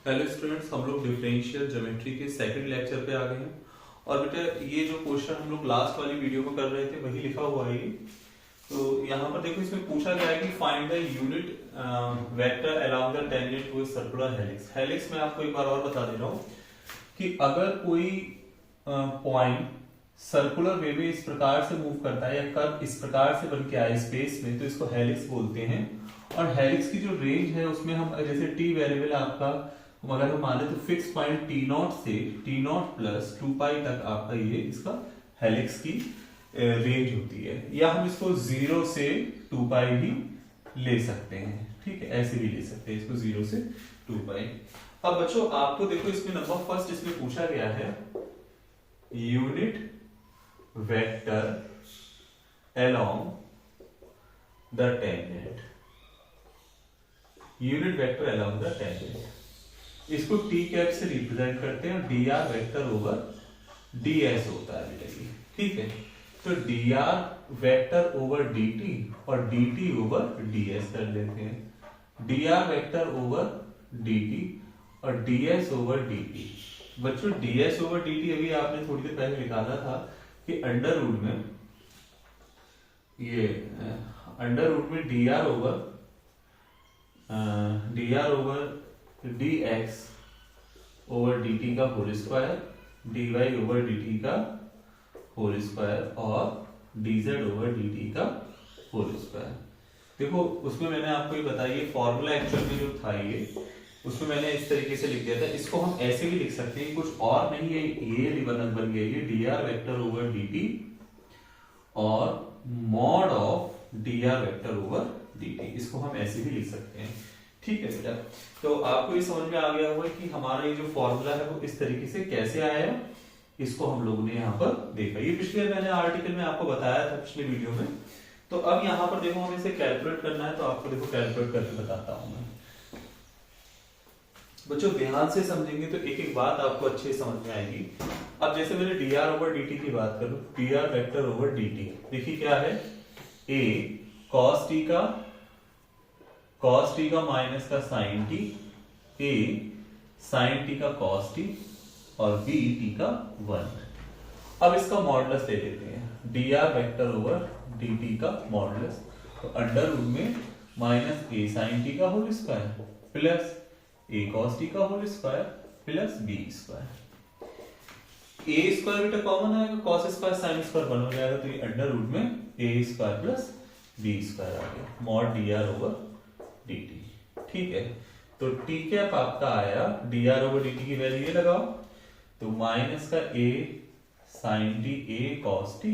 Hello students, हम लोग differential geometry के सेकंड लेक्चर पे आ गए हैं। और बेटा ये जो क्वेश्चन हम लोग लास्ट वाली वीडियो में कर रहे थे वही लिखा हुआ है ये। तो यहाँ पर देखो, इसमें पूछा गया है कि find the unit vector along the tangent to a circular helix. Helix में आपको एक बार और बता दे रहा हूँ कि अगर कोई पॉइंट सर्कुलर वे में इस प्रकार से मूव करता है या कर्व इस प्रकार से बन के आए स्पेस में, तो इसको हेलिक्स बोलते हैं। और हेलिक्स की जो रेंज है उसमें हम जैसे टी वेरिएबल आपका अगर हम माने तो फिक्स पॉइंट टी नॉट से टी नॉट प्लस 2 पाई तक आपका ये इसका हेलिक्स की रेंज होती है। या हम इसको 0 से 2 पाई भी ले सकते हैं, ठीक है, ऐसे भी ले सकते हैं इसको 0 से 2 पाई। अब बच्चों आपको देखो इसमें नंबर फर्स्ट इसमें पूछा गया है unit vector along the tangent, unit vector along the tangent, इसको टी कैप से रिप्रेजेंट करते हैं। D R vector over D S होता है बेटा ये, ठीक है। तो D R vector over D T और D T over D S कर लेते हैं। D R vector over D T और D S over D T. बच्चों D S over D T अभी आपने थोड़ी देर पहले निकाला था कि अंडर रूट में ये अंडर रूट में D are over D x over D T का whole square, D Y over D T का होल स्क्वायर और D Z over D T का होल स्क्वायर। देखो उसमें मैंने आपको ये बताया, ये फॉर्मूला एक्चुअल में जो था ये उसमें मैंने इस तरीके से लिख दिया था। इसको हम ऐसे भी लिख सकते हैं, कुछ और नहीं है, ये बन गया ये D R vector over D T और mod of D R vector over D T. इसको हम ऐसे भी लिख सकते हैं, ठीक है बेटा। तो आपको ये समझ में आ गया होगा कि हमारा ये जो फॉर्मूला है वो इस तरीके से कैसे आया है, इसको हम लोगों ने यहाँ पर देखा। ये पिछले मैंने आर्टिकल में आपको बताया था पिछले वीडियो में। तो अब यहाँ पर देखो हमें इसे कैलकुलेट करना है, तो आपको देखो कैलकुलेट करके बताता हूँ मैं। बच्चों ध्यान से समझेंगे तो एक एक बात आपको अच्छे समझ में आएगी। अब जैसे मैंने D R over D T की बात करूं, D R vector over D T, देखिए क्या है, ए कॉस टी का माइनस का साइन टी, ए साइन टी का कॉस टी और बी टी का 1। अब इसका मॉडुलस ले लेते हैं, D R vector over D T का मॉडुलस। तो अंडर रूट में माइनस ए साइन टी का होल स्क्वायर प्लस ए कॉस टी का whole square plus B square. A square बेटा कॉमन आएगा, कॉस स्क्वायर साइन स्क्वायर 1 हो जाएगा, तो ये अंडर रूट में A square plus B square आ गया, mod D are over D T, ठीक है। तो टी कैप आपका आया, D are over D T की वैल्यू ये लगाओ, तो माइनस का A sine T A cos T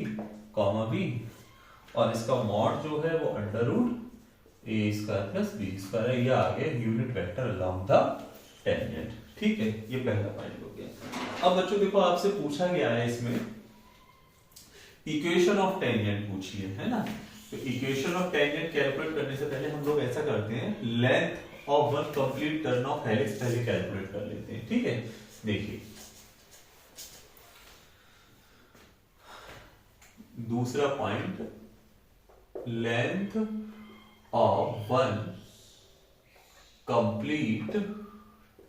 comma B और इसका मॉड जो है वो under root A square plus B square है। ये आ गया unit vector along the tangent, ठीक है। ये पहला पॉइंट हो गया। अब बच्चों देखो आपसे पूछा गया है इसमें इक्वेशन ऑफ टेंजेंट पूछी है ना। तो इक्वेशन ऑफ टेंजेंट कैलकुलेट करने से पहले हम लोग ऐसा करते हैं, length of one complete turn off helix पहले कैलकुलेट कर लेते हैं, ठीक है। देखिए दूसरा point, length of one complete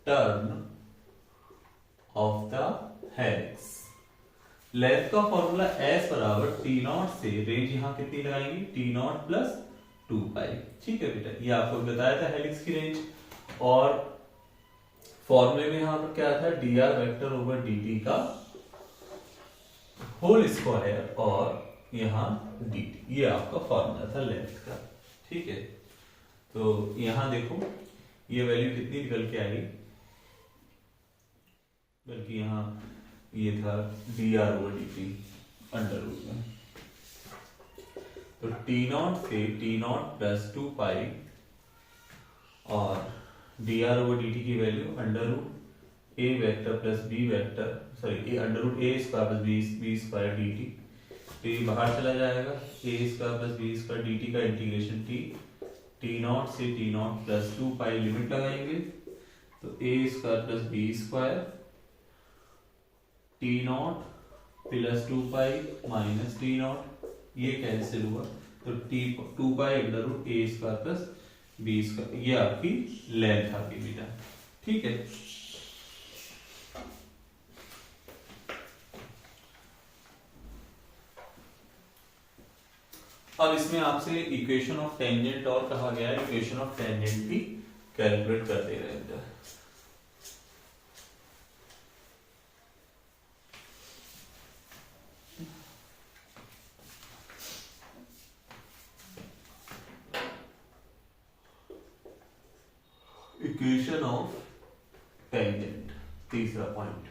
turn of the helix। Length का फॉर्मूला S बराबर टी नॉट से रेंज यहां कितनी लगाएंगे, टी नॉट प्लस 2 पाई, ठीक है बेटा। ये आपको बताया था हेलिक्स की रेंज। और फॉर्मूले में यहां पर क्या था, D R vector over D T का होल स्क्वायर और यहां डी टी, ये आपका फॉर्मूला था लेंथ का, ठीक है। तो यहां देखो ये वैल्यू कितनी निकल के आई, बल्कि यहां ये था D are over D T under root में। तो टी नॉट से टी नॉट प्लस 2 पाई और D are over D T की value under root A vector plus B vector, sorry A under root A square plus B square D T. तो ये बाहर चला जाएगा, A square plus B square D T का integration T nought से T nought plus 2 pi limit लगाएंगे, तो A square plus B square T nought plus 2 pi minus T nought, ये कैंसिल हुआ, तो T 2 pi under root A square plus B square, ये आपकी length आ गई बेटा, ठीक है। अब इसमें आपसे इक्वेशन ऑफ टेंजेंट और कहा गया है, इक्वेशन ऑफ टेंजेंट भी कैलकुलेट कर दे रहे हैं। इक्वेशन ऑफ टेंजेंट, तीसरा पॉइंट,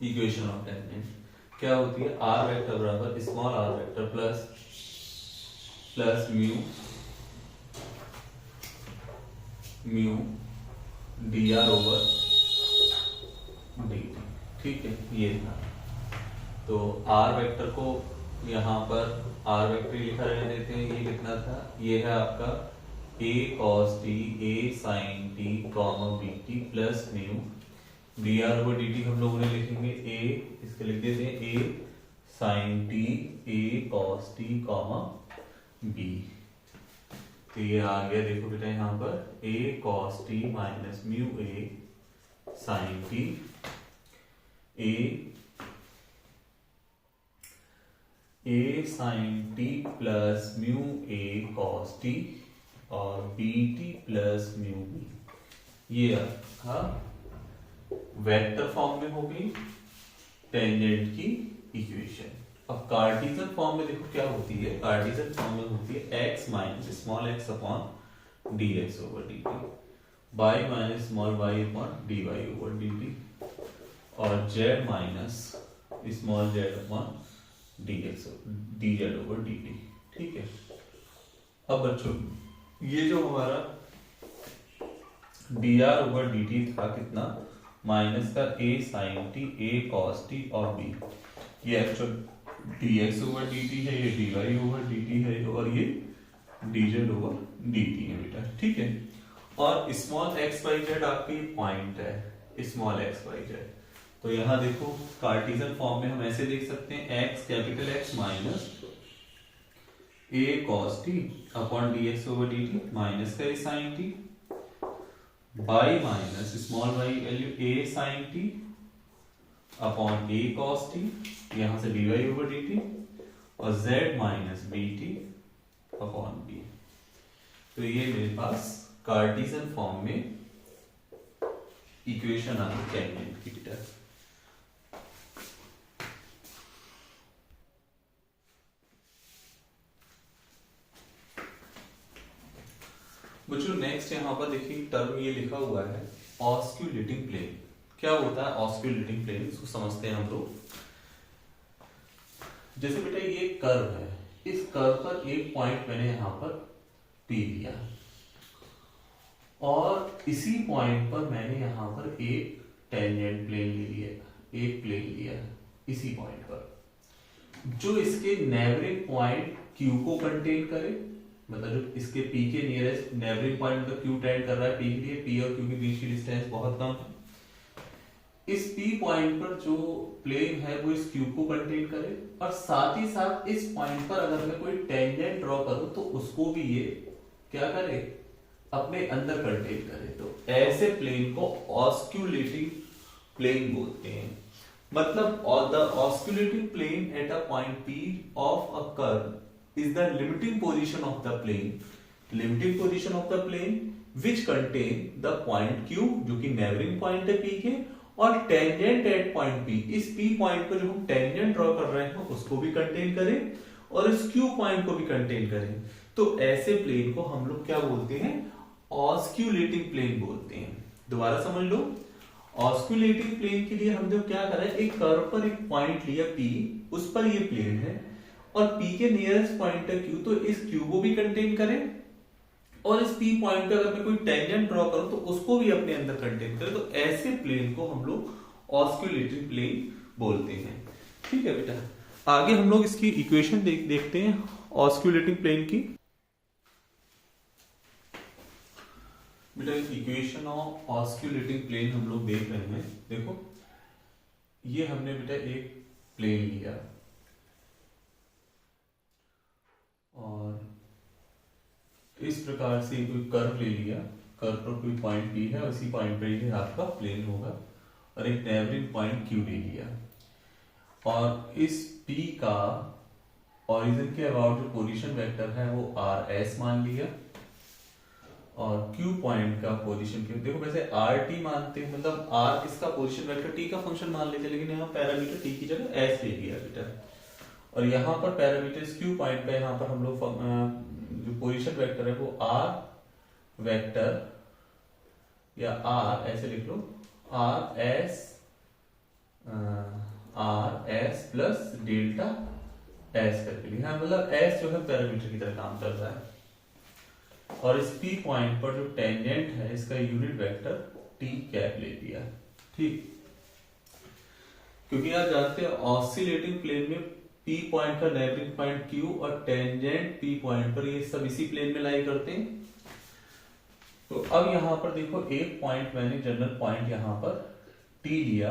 इक्वेशन ऑफ टेंजेंट क्या होती है? आर वेक्टर बराबर small are vector plus mu d are over D T. ठीक है, ये था। तो आर वेक्टर को यहाँ पर आर वेक्टर लिखा रहने देते हैं, ये लिखना था, ये है आपका a cos t a sin t comma b t plus mu d are over D t हम लोगों ने लिखेंगे a, इसके लिख देते हैं a sin t a cos t comma b। तो ये आ गया, देखो बेटा यहाँ पर a cos t minus mu a sin t a sin t plus mu a cos t और b t plus mu b. ये आपका वेक्टर फॉर्म में हो गई टेंजेंट की इक्वेशन। अब कार्टेशियन फॉर्म में देखो क्या होती है, कार्टेशियन फॉर्म में होती है x minus small x upon d x over D t, y minus small y upon d Y over D T, और z minus small z upon d Z over D T. ठीक है। अब बच्चों ये जो हमारा d are over D t था कितना, माइनस का a sine t a cos t और b, ये actual d x over D t है, ये d Y over D t है, और ये D Z over D t है बेटा। ठीक है। और स्मॉल एक्स वाई जेड आपकी पॉइंट है, स्मॉल एक्स वाई जेड। तो यहां देखो कार्टेशियन फॉर्म में हम ऐसे देख सकते हैं x capital X minus a cos t upon dx over dt minus का a sin t, y minus small y value a sin t upon a cos t, यहां से dy ओवर dt, और z minus bt upon b। तो ये मेरे पास Cartesian form में equation आ गई tangent की बेटा। बच्चों नेक्स्ट यहाँ पर देखिए टर्म ये लिखा हुआ है ऑस्क्यूलेटिंग प्लेन। क्या होता है ऑस्क्यूलेटिंग प्लेन, इसको समझते हैं हम लोग। जैसे बेटा ये कर्व है, इस कर्व पर एक पॉइंट मैंने यहाँ पर P लिया, और इसी पॉइंट पर मैंने यहाँ पर एक टेंजेंट प्लेन ले लिया, एक प्लेन लिया इसी पॉइंट पर, जो इसके नेबरिंग पॉइंट Q को कंटेन करे। मतलब जो इसके P के नियरेस्ट नेबरिंग पॉइंट मतलब Q टेंड कर रहा है P के लिए, P और Q के बीच की डिस्टेंस बहुत कम है। इस P पॉइंट पर जो प्लेन है वो इस Q को कंटेन करे, और साथ ही साथ इस पॉइंट पर अगर मैं कोई टेंजेंट ड्रॉ करूं तो उसको भी ये क्या करे, अपने अंदर कंटेन करे। तो ऐसे प्लेन को ऑस्क्यूलेटिंग प्लेन बोलते हैं। मतलब the osculating plane at a point P of a curve is the limiting position of the plane, limiting position of the plane which contain the point Q जो कि neighboring point है P के, और tangent at point P, इस P point पर जो हम tangent draw कर रहे हैं उसको भी कंटेन करें और इस Q पॉइंट को भी कंटेन करें। तो ऐसे प्लेन को हम लोग क्या बोलते हैं, ऑस्क्यूलेटिंग प्लेन बोलते हैं। दोबारा समझ लो, ऑस्क्यूलेटिंग प्लेन के लिए हमने क्या करा है, एक कर्व पर एक पॉइंट लिया P, उस पर ये प्लेन है, और P के नियरेस्ट पॉइंट है Q, तो इस Q को भी कंटेन करें, और इस P पॉइंट पे अगर मैं कोई टेंजेंट ड्रॉ करूं तो उसको भी अपने अंदर कंटेन करें। तो ऐसे प्लेन को हम लोग ऑस्क्यूलेटिंग प्लेन बोलते हैं। ठीक है बेटा, आगे हम लोग इसकी इक्वेशन देखते हैं ऑस्क्यूलेटिंग प्लेन की। बेटा इक्वेशन ऑफ ऑस्क्यूलेटिंग प्लेन हम लोग देख रहे हैं। देखो ये हमने बेटा एक प्लेन लिया, और इस प्रकार से कोई कर्व ले लिया, कर्व पर कोई पॉइंट P है, उसी पॉइंट पर ये आपका प्लेन होगा, और एक नेबरिंग पॉइंट Q ले लिया, और इस P का ओरिजिन के अबाउट जो पोजीशन वेक्टर है वो RS मान लिया, और Q पॉइंट का पोजीशन Q, देखो वैसे RT मानते हैं, मतलब R इसका पोजीशन वेक्टर T का फंक्शन मान लेते, लेकिन यहाँ पैरामीटर T की जगह S ले लिया बेटा, और यहाँ पर पैरामीटर Q पॉइंट पे यहाँ पर हम लोग जो पोजीशन वेक्टर है वो R वेक्टर या R ऐसे लिख लो, RS प्लस डेल्टा S करके लिखा, मतलब S जो है पैरामीटर की तरह काम कर रहा है, और इस P पॉइंट पर जो टेंजेंट है इसका यूनिट वेक्टर T कैप ले दिया। ठीक, क्योंकि आप जानते हैं ऑसिलेटिंग प्लेन में P पॉइंट का नेबरिंग पॉइंट Q और टेंजेंट P पॉइंट पर ये सब इसी प्लेन में लाई करते हैं। तो अब यहां पर देखो एक पॉइंट मैंने जनरल पॉइंट यहां पर T लिया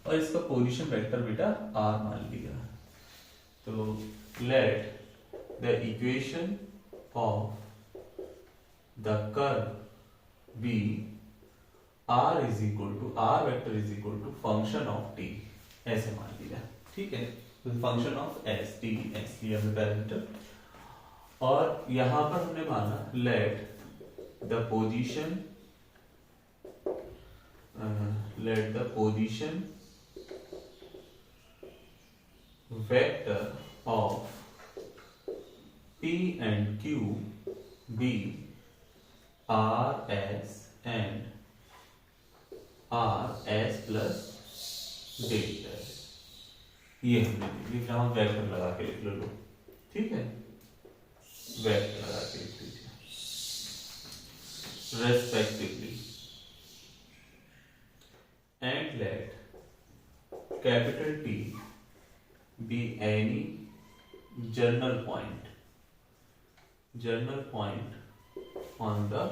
और इसका पोजीशन वेक्टर बेटा R मान लिया। तो let the equation of the curve be R is equal to R vector is equal to function of T, ऐसे मान लिया। ठीक है, function of S T S लिया हमने पैरामीटर, और यहां पर हमने माना let the position vector of P and Q be R S and R S plus delta, ये हमने लिख लिया, हम वेक्टर लगा के लिख लो। ठीक है, वेक्टर लगा के लिख लीजिए respectively, and let capital T be any journal point on the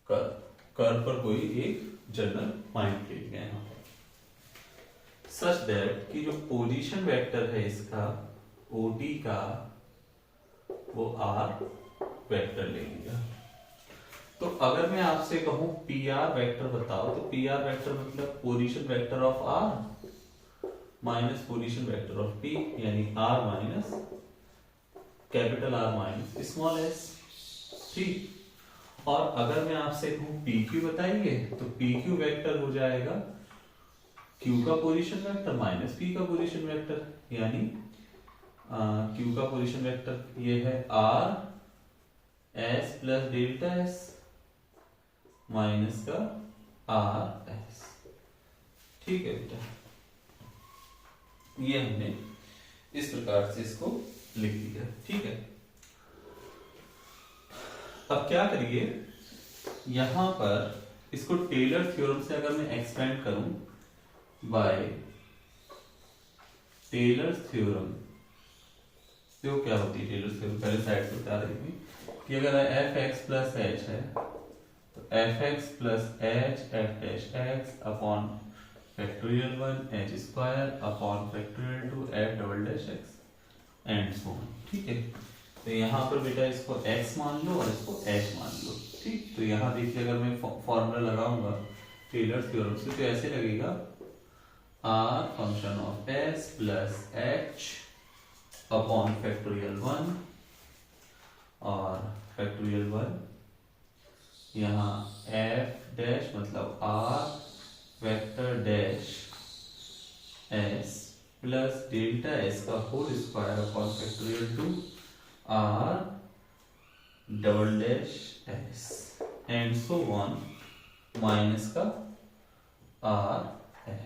curve, curve पर कोई एक जर्नल पॉइंट ले लिया यहाँ पर, सच दैट कि जो पोजीशन वेक्टर है इसका OT का वो R वेक्टर ले लिया। तो अगर मैं आपसे कहूं PR वेक्टर बताओ, तो PR वेक्टर मतलब position vector of R minus position vector of P, यानी R minus capital R minus small s। ठीक, और अगर मैं आपसे कहूं PQ बताइए, तो PQ वेक्टर हो जाएगा Q का पोजीशन वेक्टर माइनस P का पोजीशन वेक्टर, यानी Q का पोजीशन वेक्टर ये है R S plus delta S minus का R S। ठीक है बेटा, ये हमने इस प्रकार से इसको लिख दिया। ठीक है, अब क्या करिए, यहां पर इसको टेलर थ्योरम से अगर मैं एक्सपेंड करूं बाय टेलर थ्योरम, तो क्या होती है टेलर थ्योरम, पहले साइड से बता रही थी कि अगर fx प्लस h है तो fx plus h f dash x upon factorial 1 h square upon factorial 2 f double dash x and so on. ठीक है, तो यहाँ पर बेटा इसको x मान लो और इसको h मान लो। ठीक, तो यहाँ देखिए अगर मैं फॉर्मूला लगाऊंगा टेलर थ्योरम से, तो ऐसे लगेगा r function of s plus h upon factorial 1 और फैक्टोरियल 1, यहाँ f डैश मतलब r vector dash s plus delta s का whole square upon factorial 2 r double dash s and so on minus का r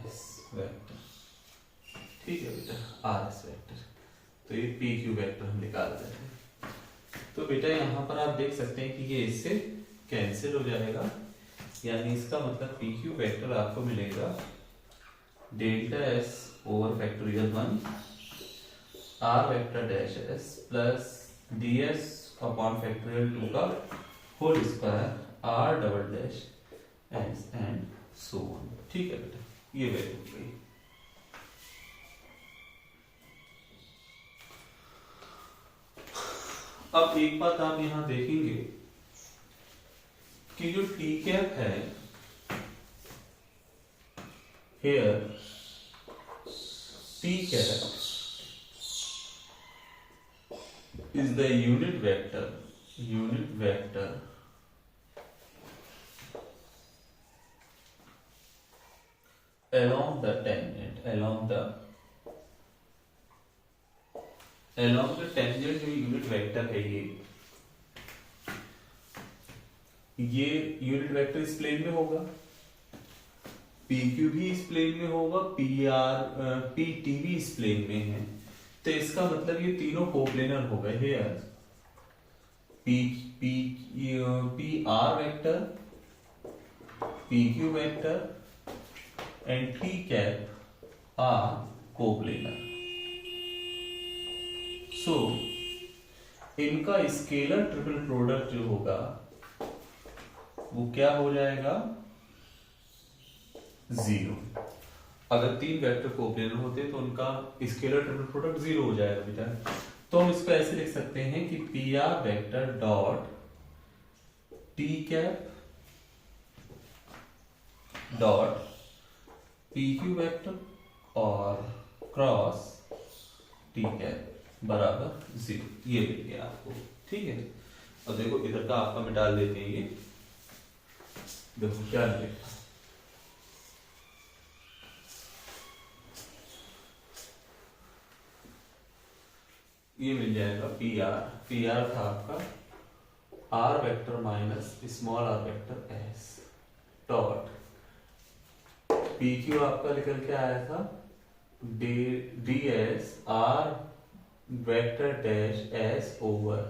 s vector. ठीक है बेटा, r s vector, तो ये PQ वेक्टर हम निकाल रहे हैं। तो बेटा यहाँ पर आप देख सकते हैं कि ये इससे कैंसिल हो जाएगा, यानी इसका मतलब PQ वेक्टर आपको मिलेगा delta S over factorial 1 R vector dash S plus DS upon factorial 2 का whole square R double dash S and so on. ठीक है बेटा, ये वैल्यू हो गई। अब एक बात आप यहां देखेंगे कि जो टी कैप है here, t cap is the unit vector along the tangent जो यूनिट वेक्टर है ये यूनिट वेक्टर इस प्लेन में होगा, PQ भी इस प्लेन में होगा, PT भी इस प्लेन में है। तो इसका मतलब ये तीनों कोप्लेनर हो गए here PR vector, PQ vector and T cap are coplanar. So इनका स्केलर ट्रिपल प्रोडक्ट जो होगा वो क्या हो जाएगा, 0। अगर तीन वेक्टर कोप्लेनर होते तो उनका स्केलर ट्रिपल प्रोडक्ट 0 हो जाएगा बेटा। तो हम इसको ऐसे लिख सकते हैं कि PR vector dot T cap dot PQ vector और क्रॉस T कैप बराबर 0। ये मिल गया आपको, ठीक है। अब देखो इधर का आपका मिटा देते हैं, ये देखो क्या लिखा, ये मिल जाएगा PR था आपका R vector minus small r vector S dot PQ आपका निकल के आया था DS R vector dash S over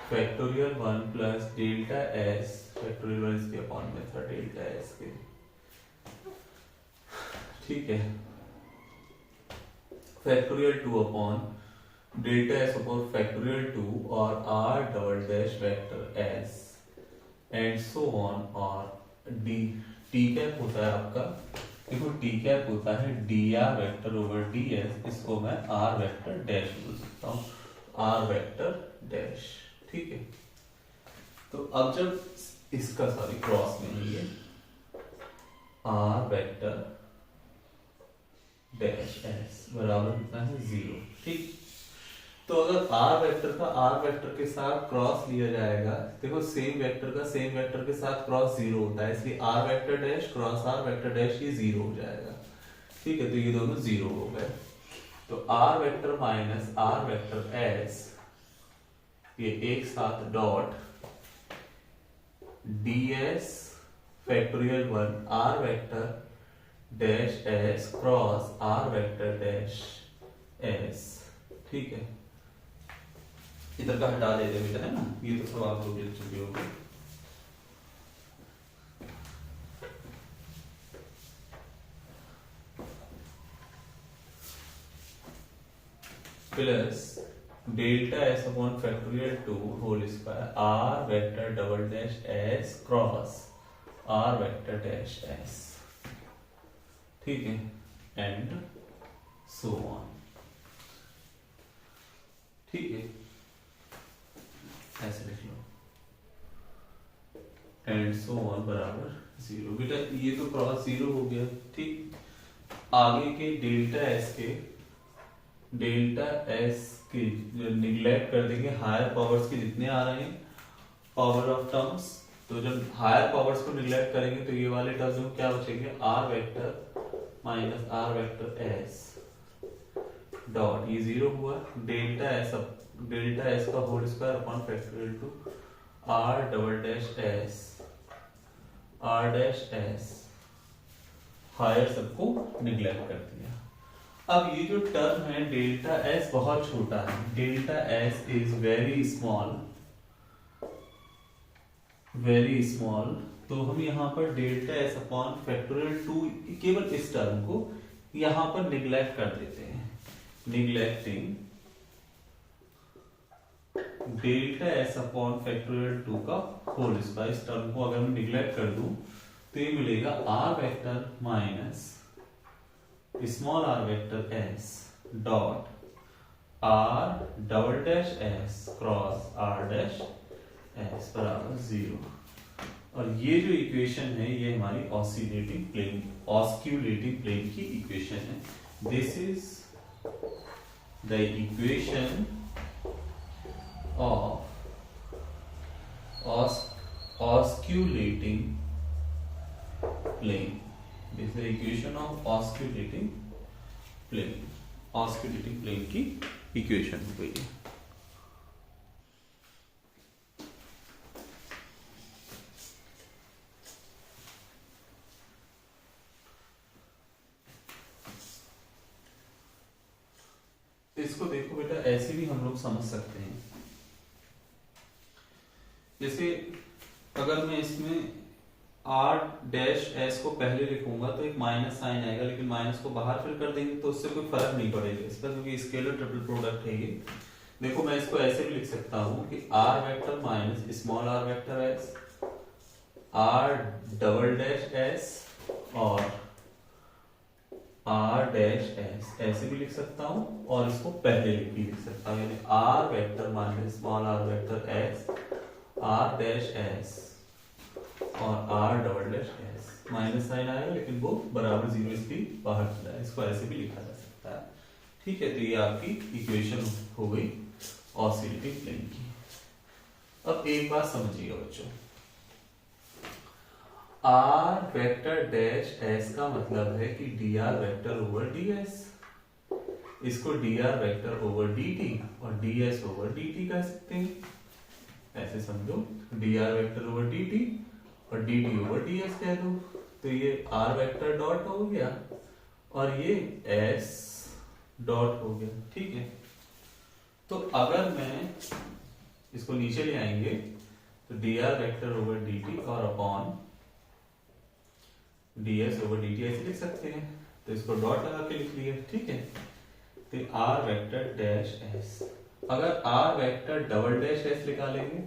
factorial 1 plus delta S factorial 1 इसके अपॉन में था डेल्टा S के, ठीक है। Factorial 2 upon delta S upon factorial 2 और R double dash vector S and so on और T कैप होता है आपका, देखो T कैप होता है dr वेक्टर ओवर ds, इसको मैं R वेक्टर डैश बोल सकता हूँ, R वेक्टर डैश, ठीक है। तो अब जब इसका क्रॉस लेंगे R वेक्टर डैश S बराबर कितना है 0, ठीक। तो अगर R वेक्टर का R वेक्टर के साथ क्रॉस लिया जाएगा, देखो सेम वेक्टर का सेम वेक्टर के साथ क्रॉस 0 होता है, इसलिए R vector dash cross R vector dash ये 0 हो जाएगा, ठीक है। तो ये दोनों 0 हो गए। तो R vector minus R vector S ये एक साथ dot DS factorial 1 R vector dash S cross R vector dash S, ठीक है। इधर का हटा देते बेटा, है ना, ये तो सब आप लोग लिख चुके होंगे। Plus delta S upon factorial 2 whole square R vector double dash S cross R vector dash S, ठीक है, एंड सो ऑन, ठीक है, ऐसे लिख लो एंड सो ऑन बराबर 0। बेटा ये तो क्रॉस 0 हो गया, ठीक। आगे के डेल्टा S के जो निगलेक्ट कर देंगे, हायर पावर्स के जितने आ रहे हैं पावर ऑफ टर्म्स, तो जब हायर पावर्स को निगलेक्ट करेंगे तो ये वाले टर्म्स में क्या बचेंगे, R vector minus R vector S dot ये 0 हुआ, डेल्टा S का whole square upon factorial 2 R double dash S R dash S, higher सबको निगलेक्ट कर दिया। अब ये जो टर्म है डेल्टा S बहुत छोटा है, delta S is very small, तो हम यहाँ पर डेल्टा S अपॉन फैक्टोरियल 2 केवल इस टर्म को यहाँ पर निगलेक्ट कर देते हैं, neglecting delta S upon factorial 2 का होल स्क्वायर। इस टर्म को अगर मैं निगलेक्ट कर दूं तो ये मिलेगा R vector minus small r vector S dot are double dash s cross r dash s बराबर 0। और ये जो इक्वेशन है ये हमारी ऑस्किलेटिंग प्लेन की इक्वेशन है। This is the equation of osculating plane. This is the equation of osculating plane की इक्वेशन हो गई है। इसको देखो बेटा, ऐसे भी हम लोग समझ सकते हैं। जैसे अगर मैं इसमें आर डैश एस को पहले लिखूंगा तो एक माइनस साइन आएगा, लेकिन माइनस को बाहर फिल कर देंगे तो उससे कोई फर्क नहीं पड़ेगा इसका, क्योंकि स्केलर ट्रिपल प्रोडक्ट है ये। देखो मैं इसको ऐसे भी लिख सकता हूँ कि are vector minus small are vector S r double dash S और आर डैश एस, ऐसे भी लिख सकता हूँ और इसको पहले लिख सकता हूँ, यानी R vector minus small are vector S R dash S और R double dash S. Minus sign आएगा लेकिन वो बराबर 0 इसकी बाहर चला है, इसको ऐसे भी लिखा जा सकता है। ठीक है, तो ये आपकी इक्वेशन हो गई ऑस्किलेटिंग प्लेन की। अब एक बात समझिएगा बच्चों, आर वेक्टर डैश एस का मतलब है कि D R vector over D S. इसको D R vector over D T और D S over D T कह सकते हैं। ऐसे समझो, D R vector over D T और D T over D S कह दो, तो ये आर वेक्टर डॉट हो गया और ये एस डॉट हो गया। ठीक है, तो अगर मैं इसको नीचे ले आएंगे तो D R vector over D T और upon D S over D T ऐसे लिख सकते हैं, तो इसको डॉट लगा के लिख लिया। ठीक है, तो आर वेक्टर डैश एस, अगर r vector double dash s निकालेंगे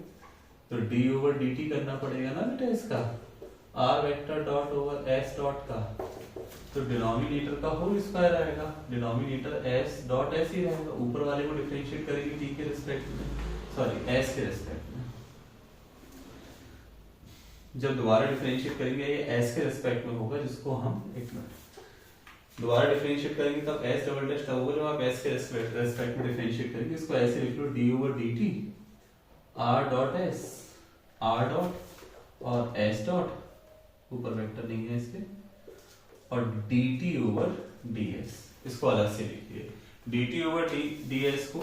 तो डी ओवर डी टी करना पड़ेगा ना बेटा इसका, r vector dot over s dot का, तो डिनोमिनेटर का होल स्क्वायर आएगा, डिनोमिनेटर एस डॉट एस ही रहेगा। ऊपर वाले को डिफरेंशिएट करेंगे टी के रिस्पेक्ट में, सॉरी एस के रिस्पेक्ट में। जब दोबारा डिफरेंशिएट करेंगे ये एस के रिस्पेक्ट में होगा, जिसको हम एक मिनट दोबारा डिफरेंशिएट करेंगे तब एस डबल डैश तब होगा जब आप एस के रिस्पेक्ट में डिफरेंशिएट करेंगे। इसको ऐसे लिख लो, D over D T R dot S, R dot और एस डॉट, ऊपर वेक्टर नहीं है इसके, और D T over D S, इसको अलग से लिखिए। D T over D S को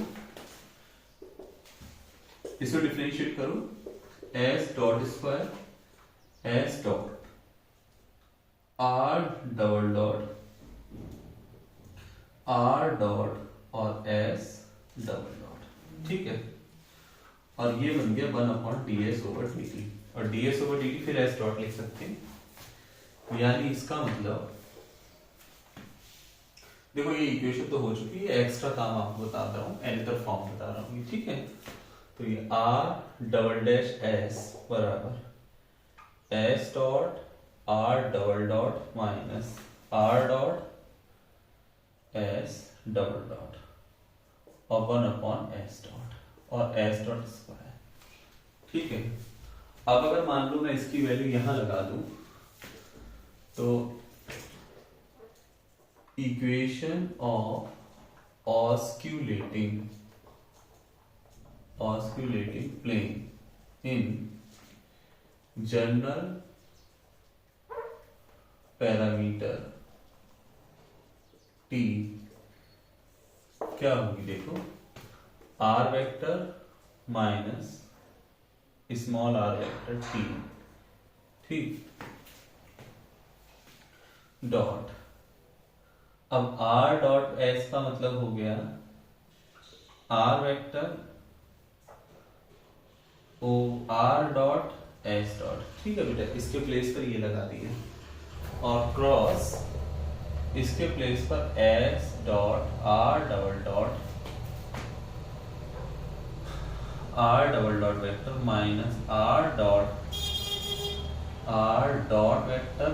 इसको डिफरेंशिएट करो, S dot square S dot are double dot R dot और एस डबल डॉट। ठीक है, और ये बन गया 1 upon D S over D T, और D S over D T फिर एस डॉट लिख सकते हैं। यानी इसका मतलब देखो ये इक्वेशन तो हो चुकी है, एक्स्ट्रा काम आपको बताता रहा हूँ, एनदर फॉर्म बता रहा हूँ। ठीक है, तो ये आर डबल डैश एस बराबर S dot are double dot minus are dot S double dot और 1 अपॉन एस डॉट और एस डॉट स्क्वायर। ठीक है, अब अगर मान लो मैं इसकी वैल्यू यहां लगा दूं तो equation of osculating plane in general parameter T क्या होगी, देखो R vector minus small are vector T, ठीक, डॉट, अब आर डॉट एस का मतलब हो गया R vector O R dot S dot. ठीक है बेटा, इसके प्लेस पर ये लगा दिए और क्रॉस इसके प्लेस पर S dot are double dot vector minus R dot vector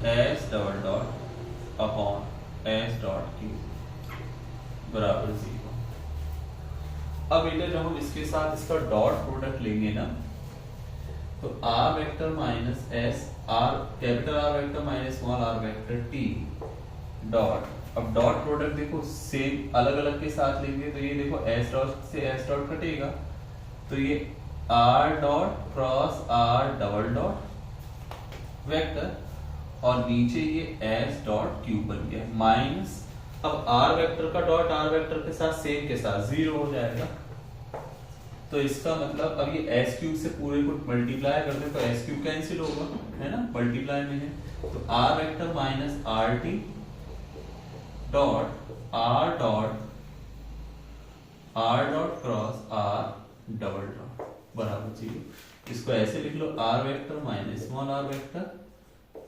S double dot upon S dot Q. बराबर 0। अब बेटा जब हम इसके साथ इसका डॉट प्रोडक्ट लेंगे ना, तो r vector minus s r capital r vector minus small are vector t dot, अब डॉट प्रोडक्ट देखो सेम अलग अलग के साथ लेंगे तो ये देखो एस डॉट से एस डॉट कटेगा, तो ये r dot cross are double dot vector और नीचे ये एस डॉट क्यूब बन गया माइनस, अब आर वेक्टर का डॉट आर वेक्टर के साथ सेम के साथ 0 हो जाएगा, तो इसका मतलब अब ये एस क्यूब से पूरे को मल्टीप्लाई करते हैं तो एस क्यूब कैंसिल होगा, है ना, मल्टीप्लाई में है, तो are vector minus R T dot R dot cross are double dot बराबर 0। इसको ऐसे लिख लो R vector minus small are vector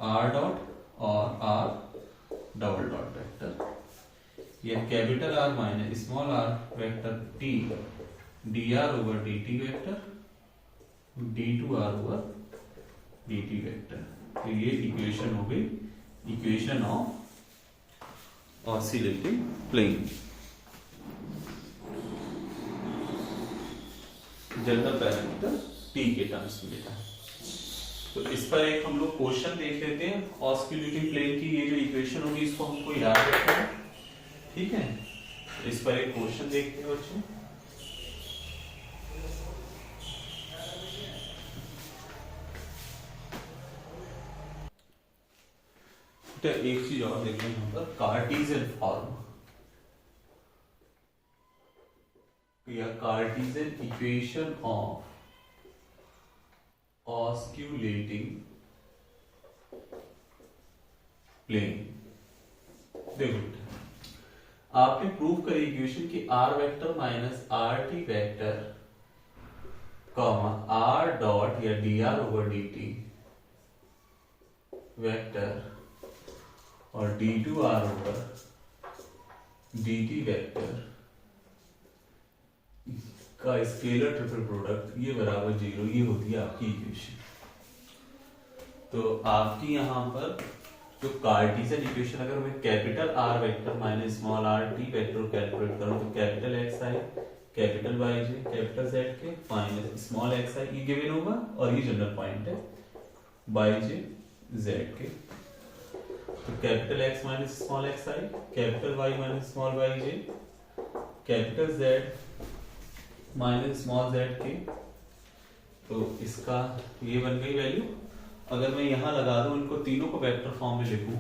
R dot और आर डबल डॉट वेक्टर, यह capital R minus small are vector T D are over D T vector D two R over D T vector. तो ये equation हो गई equation of oscillating plane, general parameter T के terms में लिखा है। तो इस पर एक हम लोग क्वेश्चन देख लेते हैं ऑसिलेटिंग प्लेन की, ये जो इक्वेशन होगी इसको हमको याद रखना है, ठीक है। तो इस पर एक क्वेश्चन देखते हैं बच्चों। तो एक चीज और देख लें यहाँ पर, कार्टेशियन फॉर्म या Cartesian equation of osculating plane. देखो आपने प्रूव करी इक्वेशन कि are vector minus R T vector comma R dot या D are over D T vector और D two R over D T vector का scalar triple product ये बराबर 0, ये होती है आपकी इक्वेशन। तो आपकी यहां पर जो कार्टेशियन इक्वेशन, अगर मैं capital r vector minus small r T vector calculate करूं तो capital x i capital y j capital z k minus small x i ये गिवन होगा और ये जनरल पॉइंट है वाई जे जेड के, तो capital x minus small x i capital y minus small y j capital z minus small z k, तो इसका ये बन गई वैल्यू। अगर मैं यहां लगा दूं इनको तीनों को वेक्टर फॉर्म में लिखूं,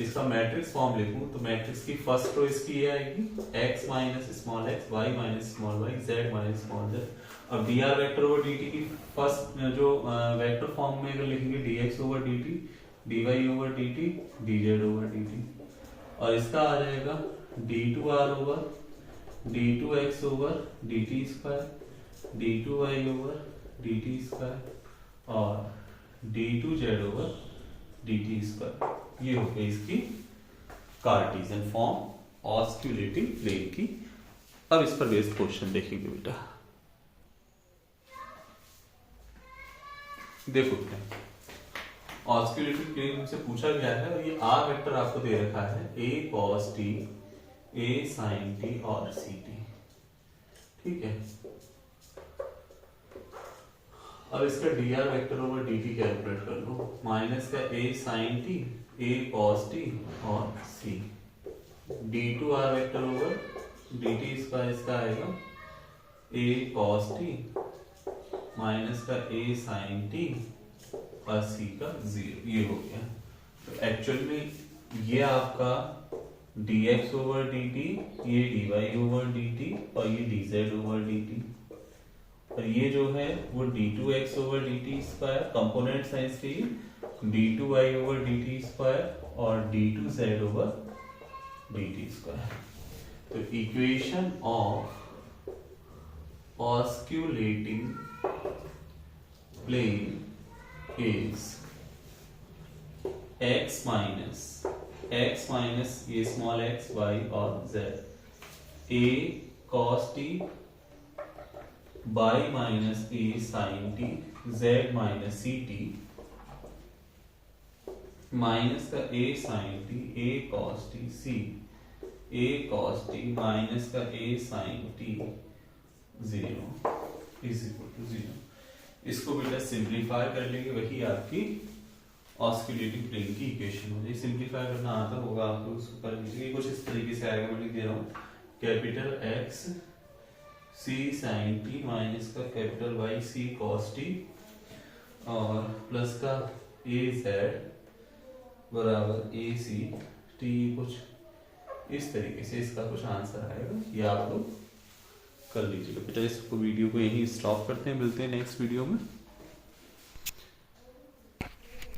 इसका मैट्रिक्स फॉर्म लिखूं, तो मैट्रिक्स की फर्स्ट रो इसकी ये आएगी x minus small x y minus small y z minus small z। अब dr वेक्टर ओवर dt की फर्स्ट जो वेक्टर फॉर्म में अगर लिखेंगे dx over dt dy over dt dz over dt, और इसका आ जाएगा d2r over d2x over dt square d2y over dt square और d2z ओवर dt स्क्वायर। ये हो गई इसकी कार्टेशियन फॉर्म ऑस्क्यूलेटिंग प्लेन की। अब इस पर बेस्ड क्वेश्चन देखेंगे बेटा। देखो ऑस्क्यूलेटिंग प्लेन हमसे पूछा गया है और ये आर वेक्टर आपको दे रखा है a cos t a sin t और c t, ठीक है। अब इसका dr vector over dt calculate कर लो, माइनस का a sin t a cos t और c d2r vector over dt square इसका आएगा a cos t माइनस का a sin t और c का 0, ये हो गया। तो एक्चुअल में ये आपका dx ओवर dt, ये dy ओवर dt और ये dz ओवर dt, और ये जो है वो d2x over dt square component है इसके d2y ओवर dt स्क्वायर और d2z ओवर dt स्क्वायर। तो equation of osculating plane is x minus ये स्मॉल x y और z a cos t y minus a sin t z minus c t minus का a sin t a cos t c A cos T minus का A sine T 0 is equal to 0। इसको बेटा simplify कर लेंगे, वही आपकी oscillating plane की equation हो जाएगी। सिंप्लीफाई करना आता होगा आपको, उसको कर लीजिए। कुछ इस तरीके से आएगा, मैं लिख दे रहा हूँ capital x c sine t minus का capital y c cos t और प्लस का ए जेड बराबर ए सी टी, कुछ इस तरीके से इसका कुछ आंसर आएगा। ये आप लोग कर लीजिएगा बेटा। इसको वीडियो को यहीं स्टॉप करते हैं, मिलते हैं नेक्स्ट वीडियो में।